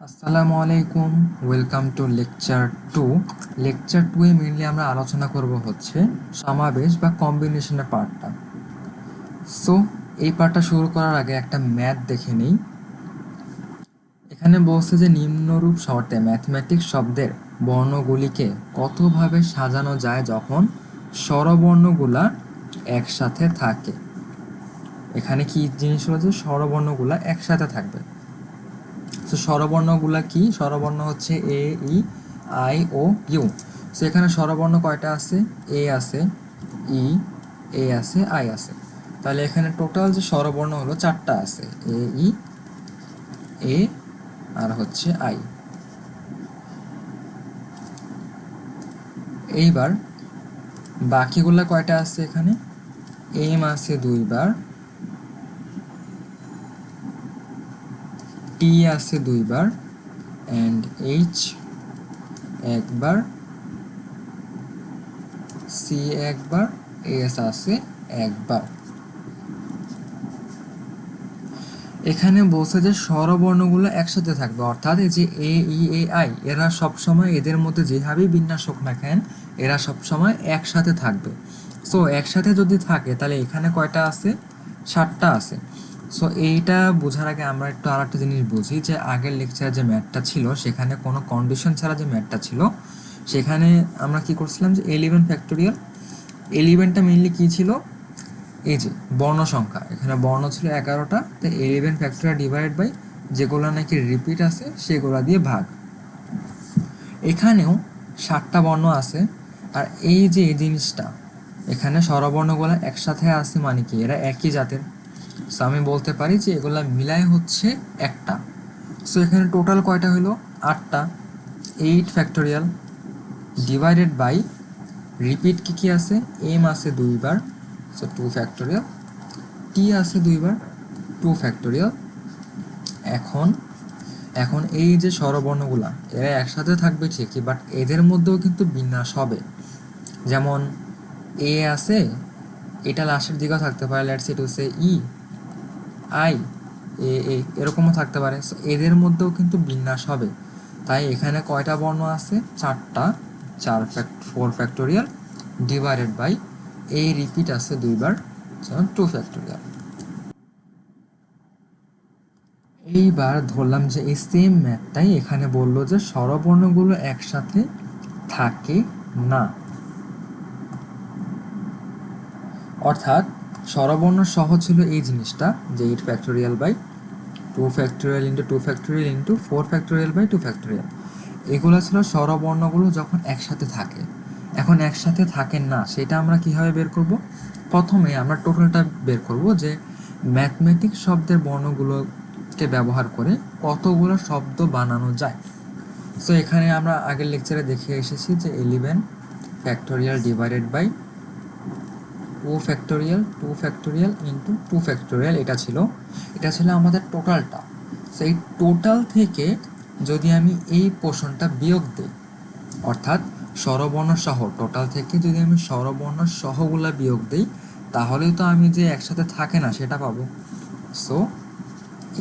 আসসালামু আলাইকুম, welcome to lecture two. Lecture two এ মেনলি আমরা আলোচনা করব হচ্ছে সমাবেশ বা কম্বিনেশনের পার্টটা। সো এই পার্টটা শুরু করার আগে একটা ম্যাথ দেখে নিই। এখানে বলছে যে নিম্নরূপ শর্তে ম্যাথমেটিক্স শব্দের বর্ণগুলিকে কতভাবে সাজানো যায় যখন স্বরবর্ণগুলা একসাথে থাকে। এখানে কি জিনিস হচ্ছে, স্বরবর্ণগুলা একসাথে থাকবে। তো স্বরবর্ণগুলা কি? স্বরবর্ণ হচ্ছে এ, ই, আই, ও, ইউ। সো এখানে স্বরবর্ণ কয়টা আছে? এ আছে, ই, এ আছে, আই আছে। তাহলে এখানে টোটাল যে স্বরবর্ণ হলো চারটা আছে, এ, ই, এ আর হচ্ছে আই। এইবার বাকিগুলা কয়টা আছে? এখানে এম আছে দুইবার, টি আছে দুইবার, অ্যান্ড এইচ একবার, সি একবার, এস আছে একবার। এখানে বলছে যে স্বরবর্ণগুলো একসাথে থাকবে, অর্থাৎ এই যে এ, ই, এ, আই, এরা সবসময় এদের মধ্যে যেভাবেই বিন্যাস হোক না কেন এরা সবসময় একসাথে থাকবে। সো একসাথে যদি থাকে তাহলে এখানে কয়টা আছে? 7টা আছে। সো এইটা বোঝার আগে আমরা একটু আর একটা জিনিস বুঝি, যে আগের লেকচারে যে ম্যাথটা ছিল সেখানে কোনো কন্ডিশন ছাড়া যে ম্যাথটা ছিল সেখানে আমরা কি করছিলাম, যে 11 ফ্যাক্টোরিয়াল। 11টা মেইনলি কী ছিল? এই যে বর্ণ সংখ্যা, এখানে বর্ণ ছিল 11টা, তো 11 ফ্যাক্টরিয়াল ডিভাইডেড বাই যেগুলো নাকি রিপিট আছে সেগুলো দিয়ে ভাগ। এখানেও 7টা বর্ণ আছে। আর এই যে এই জিনিসটা, এখানে স্বরবর্ণগুলো একসাথে আছে মানে কি এরা একই জাতের। সো আমি বলতে পারি যে এগুলা মিলাই হচ্ছে একটা। সো এখানে টোটাল কয়টা হলো? 8টা। 8 ফ্যাক্টোরিয়াল ডিভাইডেড বাই রিপিট কি কি আছে? এম আছে দুইবার, সো 2 ফ্যাক্টোরিয়াল, টি আছে দুইবার, 2 ফ্যাক্টোরিয়াল। এখন এখন এই যে স্বরবর্ণগুলা এরা একসাথে থাকবে ঠিকই, বাট এদের মধ্যেও কিন্তু বিন্যাস হবে। যেমন এ আছে, এটা লাস্টের দিকেও থাকতে পারে, let's say to say E, I, A এরকমও থাকতে পারে। সো এদের মধ্যেও কিন্তু বিন্যাস হবে। তাই এখানে কয়টা বর্ণ আছে? 4টা। 4 ফ্যাক্টোরিয়াল ডিভাইডেড বাই এই রিপিট আছে দুইবার, 2 ফ্যাক্টোরিয়াল। এইবার ধরলাম যে এই সেম ম্যাথটাই এখানে বললো যে স্বরবর্ণগুলো একসাথে থাকে না, অর্থাৎ স্বরবর্ণ সহ ছিল এই জিনিসটা, যে 8 factorial by 2 factorial into 2 factorial into 4 factorial by 2 factorial. এগুলো ছিল স্বরবর্ণগুলো যখন একসাথে থাকে। এখন একসাথে থাকে না, সেটা আমরা কীভাবে বের করব? প্রথমে আমরা টোটালটা বের করব, যে ম্যাথমেটিক্স শব্দের বর্ণগুলোকে ব্যবহার করে কতগুলো শব্দ বানানো যায়। সো এখানে আমরা আগের লেকচারে দেখে এসেছি যে 11 factorial divided by 2 factorial, 2 factorial into 2 factorial, এটা ছিল আমাদের টোটালটা। সো এই টোটাল থেকে যদি আমি এই পোর্শনটা বিয়োগ দিই, অর্থাৎ স্বরবর্ণ সহ, টোটাল থেকে যদি আমি স্বরবর্ণ সহগুলা বিয়োগ দিই, তাহলেই তো আমি যে একসাথে থাকে না সেটা পাবো। So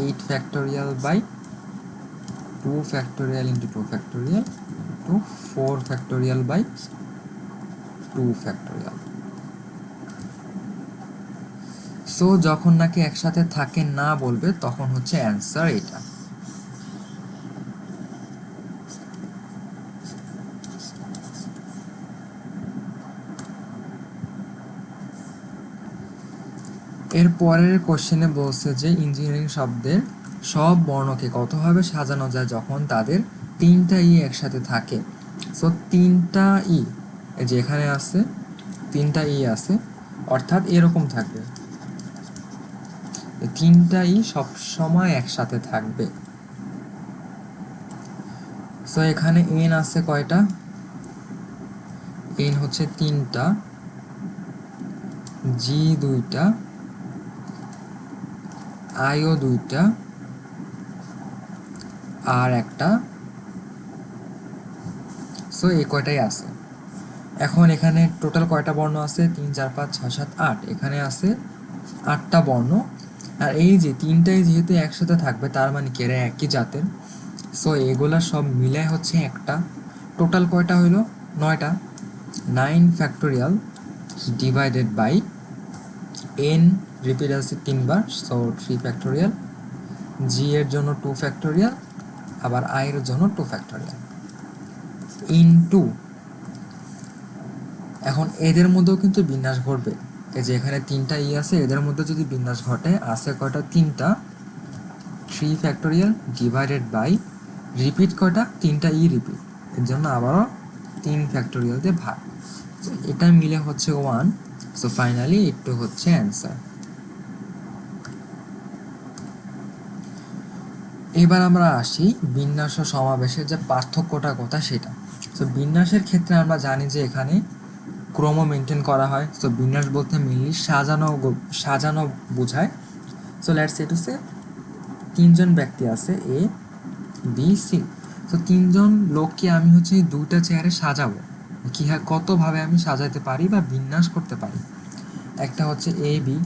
8 factorial by 2 factorial into 2 factorial into 4 factorial by 2 factorial. So যখন নাকি একসাথে থাকে না বলবে তখন হচ্ছে অ্যান্সার এটা। এর পরের কোশ্চেনে বলছে যে ইঞ্জিনিয়ারিং শব্দের সব বর্ণকে কতভাবে সাজানো যায় যখন তাদের 3টা ই একসাথে থাকে। সো 3টা ই এই যে এখানে আছে, 3টা ই আছে, অর্থাৎ এরকম থাকবে, 3টা ই সবসময় একসাথে থাকবে। সো এখানে এন আছে কয়টা? এন হচ্ছে 3টা, জি 2টা, আইও 2টা, আর একটা। সো এই কয়টাই আছে। এখন এখানে টোটাল কয়টা বর্ণ আছে? 3 4 5 6 7 8, এখানে আছে 8টা বর্ণ। আর এই যে 3টাই যেহেতু একসাথে থাকবে তার মানে কি এরা একই জাতের। সো এগুলা সব মিলে হচ্ছে একটা, টোটাল কয়টা হইলো 9টা, 9 factorial divided by n, repeat আছে 3বার, সো 3 ফ্যাক্টোরিয়াল, জি এর জন্য 2 ফ্যাক্টোরিয়াল, আবার i এর জন্য 2 ফ্যাক্টোরিয়াল ইনটু, এখন এদের মধ্যেও কিন্তু বিন্যাস ঘটবে, এই যে এখানে 3টা আছে, এদের মধ্যে যদি বিন্যাস ঘটে, আছে কয়টা 3টা, 3 ফ্যাক্টোরিয়াল ডিভাইডেড বাই, রিপিট কয়টা 3টা রিপিট, এর জন্য আবারও 3 ফ্যাক্টোরিয়াল দিয়ে ভাগ, তো এটা মিলে হচ্ছে 1, সো ফাইনালি একটু হচ্ছে অ্যান্সার। এবার আমরা আসি বিন্যাস ও সমাবেশের যে পার্থক্যটা কথা সেটা। তো বিন্যাসের ক্ষেত্রে আমরা জানি যে এখানে ক্রম মেনটেন করা হয়, সো বিন্যাস বলতে মেনলি সাজানো বোঝায়। So let's say to say 3জন ব্যক্তি আছে এ বি সি, তো 3জন লোককে আমি হচ্ছে 2টা চেয়ারে সাজাবো, কি হয় কতভাবে আমি সাজাতে পারি বা বিন্যাস করতে পারি। একটা হচ্ছে এ বি,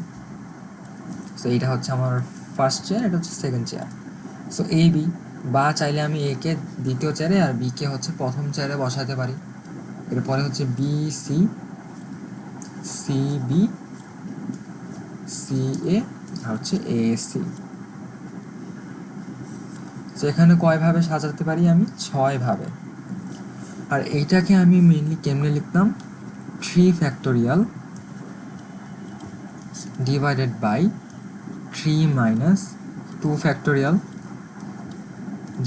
সো এটা হচ্ছে আমার ফার্স্ট চেয়ার, এটা হচ্ছে second chair, so A B, বা চাইলে আমি এ কে দ্বিতীয় চেয়ারে আর বি কে হচ্ছে প্রথম চেয়ারে বসাতে পারি। এরপরে হচ্ছে B C, C B, C A, আর হচ্ছে এ সি। তো এখানে কয়ভাবে সাজাতে পারি আমি? 6 ভাবে। আর এইটাকে আমি মেইনলি কেমনে লিখতাম? 3 factorial divided by 3 minus 2 factorial,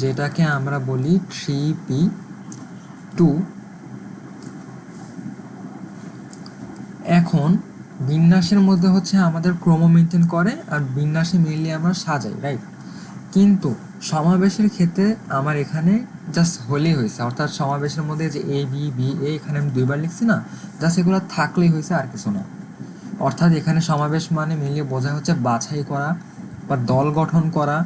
যেটাকে আমরা বলি 3p2। এখন বিন্যাসের মধ্যে হচ্ছে আমাদের ক্রম মেনটেন করে, আর বিন্যাসে মেইনলি আমরা সাজাই, রাইট? কিন্তু সমাবেশের ক্ষেত্রে আমার এখানে জাস্ট হলেই হয়েছে, অর্থাৎ সমাবেশের মধ্যে যে এ বি বি এ এখানে আমি 2বার লিখছি না, জাস্ট এগুলো থাকলেই হয়েছে, আর কিছু না। অর্থাৎ এখানে সমাবেশ মানে মিলিয়ে বোঝা হচ্ছে বাছাই করা বা দল গঠন করা,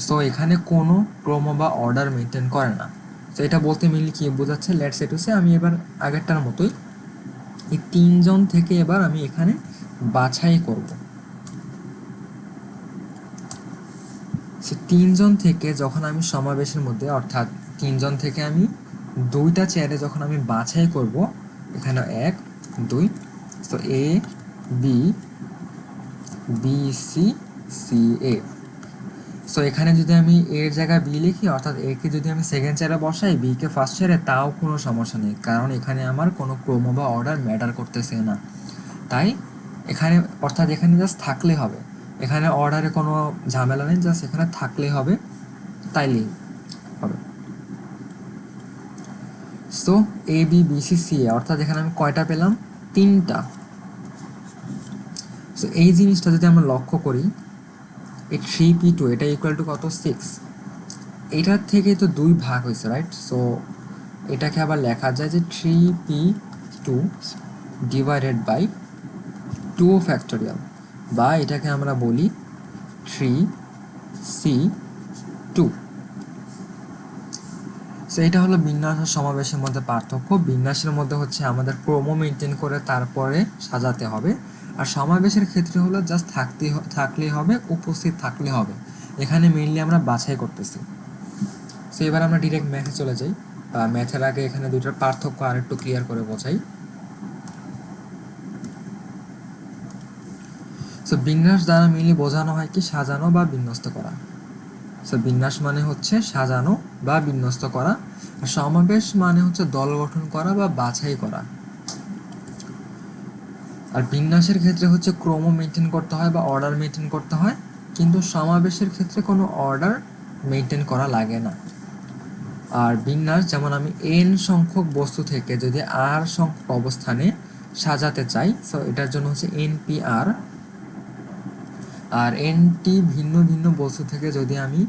সো এখানে কোনো ক্রম বা অর্ডার মেনটেন করে না। তো এটা বলতে মিলি কি বোঝাচ্ছে? লেটস সে টু সে আমি এবার আগেরটার মতোই এই 3জন থেকে এবার আমি এখানে বাছাই করব। সে 3জন থেকে যখন আমি সমাবেশের মধ্যে, অর্থাৎ 3জন থেকে আমি 2টা চেয়ারে যখন আমি বাছাই করব, এখানে 1 2, তো A B, B C, C A, so এখানে যদি আমি এর জায়গায় বি লিখি, অর্থাৎ এ কে যদি আমি সেকেন্ড চেয়ারে বসাই, বি কে ফার্স্ট চেয়ারে, তাও কোনো সমস্যা নেই, কারণ এখানে আমার কোনো ক্রম বা অর্ডার ম্যাটার করতেছে না। তাই এখানে, অর্থাৎ এখানে জাস্ট থাকলে হবে, এখানে অর্ডারে কোনো ঝামেলা নেই, জাস্ট এখানে থাকলেই হবে, তাইলেই হবে। So A B B C C এ, অর্থাৎ এখানে আমি কয়টা পেলাম? 3টা। সো এই জিনিসটা যদি আমরা লক্ষ্য করি, এই 3p2 এটা ইকুয়াল টু কত? 6। এটার থেকে তো 2 ভাগ হয়েছে, রাইট? সো এটাকে আবার লেখা যায় যে 3p2 ডিভাইডেড বাই 2 ফ্যাক্টোরিয়াল, বা এটাকে আমরা বলি 3c2। সো এটা হলো বিন্যাস আর সমাবেশের মধ্যে পার্থক্য। বিন্যাসের মধ্যে হচ্ছে আমাদের ক্রম মেনটেন করে তারপরে সাজাতে হবে, আর সমাবেশের ক্ষেত্রে হলো জাস্ট থাকলেই হবে, উপস্থিত থাকলে হবে। এখানে মেইনলি আমরা বাছাই করতেছি। সো এবার আমরা ডিরেক্ট ম্যাথে চলে যাই, বা ম্যাথের আগে এখানে দুইটার পার্থক্য আরেকটু ক্লিয়ার করে বোঝাই। সো বিন্যাস দ্বারা মেইনলি বোঝানো হয় কি? সাজানো বা বিন্যস্ত করা। সো বিন্যাস মানে হচ্ছে সাজানো বা বিন্যস্ত করা, আর সমাবেশ মানে হচ্ছে দল গঠন করা বা বাছাই করা। আর বিন্যাসের ক্ষেত্রে হচ্ছে ক্রম মেনটেন করতে হয় বা অর্ডার মেনটেন করতে হয়, কিন্তু সমাবেশের ক্ষেত্রে কোনো অর্ডার মেনটেন করা লাগে না। আর বিন্যাস যেমন আমি n সংখ্যক বস্তু থেকে যদি r সংখ্যক অবস্থানে সাজাতে চাই, সো এটার জন্য হচ্ছে npr। আর nটি ভিন্ন ভিন্ন বস্তু থেকে যদি আমি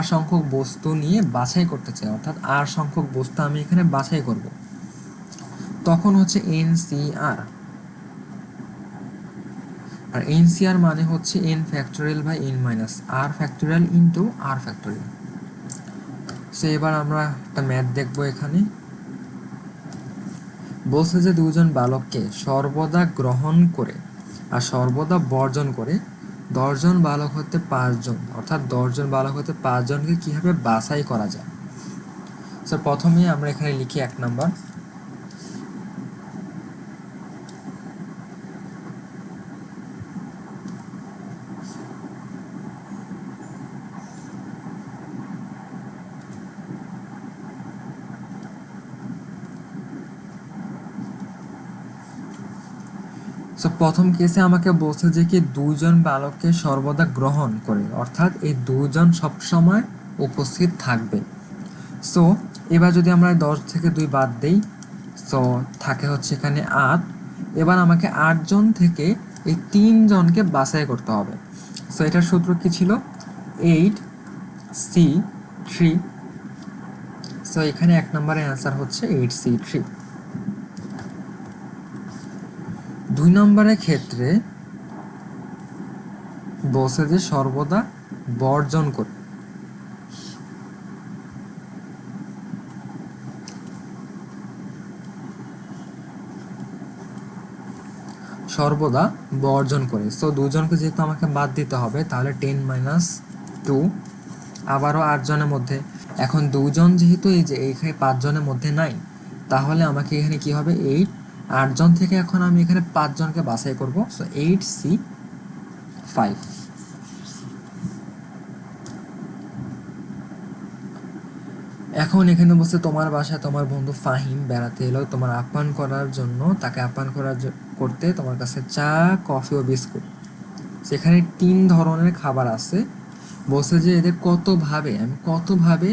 r সংখ্যক বস্তু নিয়ে বাছাই করতে চাই, অর্থাৎ r সংখ্যক বস্তু আমি এখানে বাছাই করব, তখন হচ্ছে ncr। আর ncr মানে হচ্ছে n factorial by n minus r factorial into r factorial. So এবার আমরা একটা ম্যাথ দেখবো। এখানে বলছে যে 2জন বালককে সর্বদা গ্রহণ করে আর সর্বদা বর্জন করে 10 জন বালক হতে 5 জন, অর্থাৎ 10 জন বালক হতে 5 জনকে কীভাবে বাছাই করা যায়। সো প্রথমে আমরা এখানে লিখি 1 নাম্বার। সো প্রথম কেসে আমাকে বলছে যে কি 2 জন বালককে সর্বদা গ্রহণ করে, অর্থাৎ এই 2 জন সবসময় উপস্থিত থাকবে। সো এবার যদি আমরা 10 থেকে 2 বাদ দেই, সো থাকে হচ্ছে এখানে 8। এবার আমাকে 8 জন থেকে এই 3 জনকে বাছাই করতে হবে। সো এটার সূত্র কি ছিল? 8C3। সো এখানে 1 নম্বরের অ্যান্সার হচ্ছে 8C3। 2 নম্বরের ক্ষেত্রে বলছে যে সর্বদা বর্জন করে। সর্বদা বর্জন করে। সো 2 জনকে যেহেতু আমাকে বাদ দিতে হবে, তাহলে 10 - 2, আবারও 8 জনের মধ্যে। এখন 2 জন যেহেতু এই যে এখানে 5 জনের মধ্যে নাই, তাহলে আমাকে এখানে কি হবে? 8। 8 জন থেকে এখন আমি এখানে 5 জনকে বাছাই করব। So 8C5। এখন এখানে বলছে তোমার বাসায় তোমার বন্ধু ফাহিম বেড়াতে এলো, তোমার আপ্যায়ন করার জন্য তাকে আপ্যায়ন করতে তোমার কাছে চা, কফি ও বিস্কুট। সেখানে 3 ধরনের খাবার আছে। বলছে যে এদের আমি কতভাবে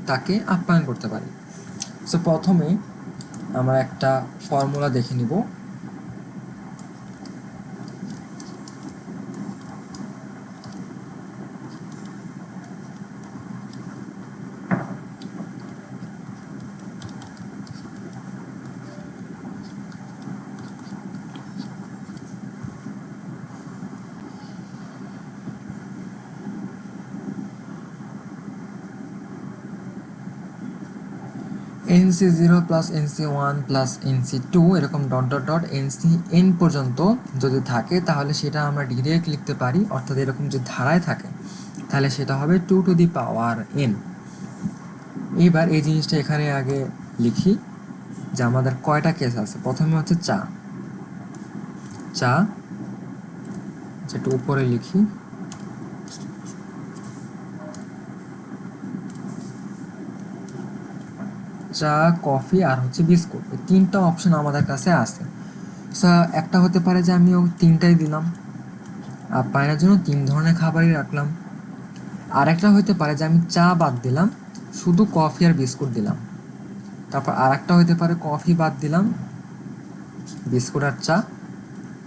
তাকে আপ্যায়ন করতে পারি। সো প্রথমে আমরা একটা ফর্মুলা দেখে নিব। NC0 plus NC1 plus NC2 এরকম ডট ডট ডট NCN পর্যন্ত যদি থাকে, তাহলে সেটা আমরা ডিরেক্ট লিখতে পারি। অর্থাৎ এরকম যদি ধারায় থাকে, তাহলে সেটা হবে 2 টু দি পাওয়ার n। এবার এই জিনিসটা এখানে আগে লিখি যে আমাদের কয়টা কেস আছে। প্রথমে হচ্ছে চা, যেটা উপরে লিখি, চা, কফি আর হচ্ছে বিস্কুট। এই 3টা অপশন আমাদের কাছে আছে। সো একটা হতে পারে যে আমি 3টাই দিলাম, আপ্যায়নের জন্য 3 ধরনের খাবারই রাখলাম। আর একটা হতে পারে যে আমি চা বাদ দিলাম, শুধু কফি আর বিস্কুট দিলাম। তারপর আর একটা হতে পারে কফি বাদ দিলাম, বিস্কুট আর চা।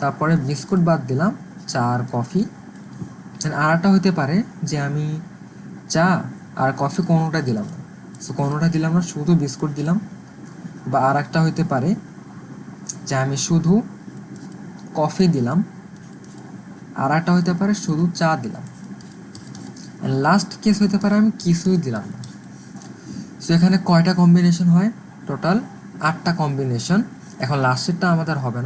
তারপরে বিস্কুট বাদ দিলাম, চা আর কফি। আর একটা হতে পারে যে আমি চা আর কফি কোনোটা দিলাম না, সো কোনোটা দিলাম না, শুধু বিস্কুট দিলাম। বা আর একটা হতে পারে যে আমি শুধু কফি দিলাম, আর একটা হতে পারে শুধু চা দিলাম। লাস্ট কেস হতে পারে আমি কিছুই দিলাম না। সো এখানে কয়টা কম্বিনেশন হয়? টোটাল 8টা কম্বিনেশন। এখন লাস্টেরটা আমাদের হবে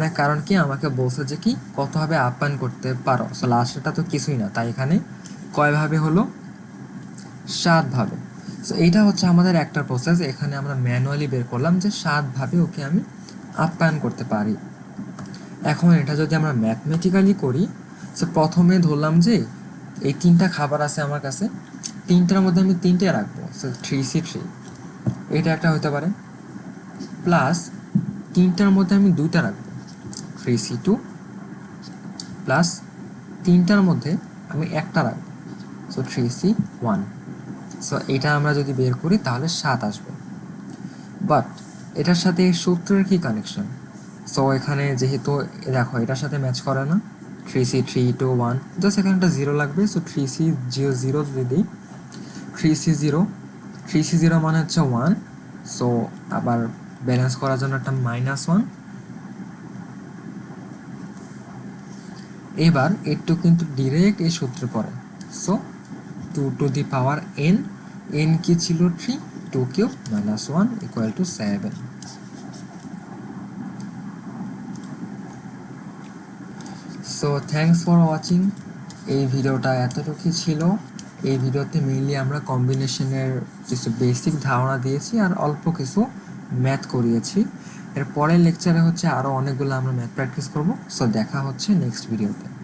না, কারণ কি আমাকে বলছে যে কি কতভাবে আপ্যায়ন করতে পারো। সো লাস্টেরটা তো কিছুই না, তাই এখানে কয়ভাবে হলো? 7 ভাবে। সো এইটা হচ্ছে আমাদের একটা প্রসেস। এখানে আমরা ম্যানুয়ালি বের করলাম যে 7 ভাবে ওকে আমি আপ্যায়ন করতে পারি। এখন এটা যদি আমরা ম্যাথমেটিক্যালি করি, সো প্রথমে ধরলাম যে এই 3টা খাবার আছে আমার কাছে, 3টার মধ্যে আমি 3টে রাখবো। সো 3C3 এটা একটা হতে পারে, প্লাস 3টার মধ্যে আমি 2টা রাখবো, 3C2, প্লাস 3টার মধ্যে আমি একটা রাখবো, সো 3C1। সো এটা আমরা যদি বের করি তাহলে 7 আসবে। বাট এটার সাথে সূত্রের কি কানেকশন? সো এখানে যেহেতু দেখো এটার সাথে ম্যাচ করে না, 3C3 2 1, জাস্ট এখানে একটা 0 লাগবে। সো 3C0 যদি দিই, 3C0 মানে হচ্ছে 1। সো আবার ব্যালেন্স করার জন্য একটা -1। এবার একটু কিন্তু ডিরেক্ট এই সূত্রে পড়ে। So 2 to the power n, n কি ছিল 3, 2 cube -1 = 7। So thanks for watching. এই ভিডিওটা এতটুকুই ছিল। এই ভিডিওতে মেইনলি আমরা কম্বিনেশনের কিছু বেসিক ধারণা দিয়েছি আর অল্প কিছু ম্যাথ করিয়েছি। এর পরের লেকচারে হচ্ছে আরও অনেকগুলো আমরা ম্যাথ প্র্যাকটিস করব। সো দেখা হচ্ছে নেক্সট ভিডিওতে।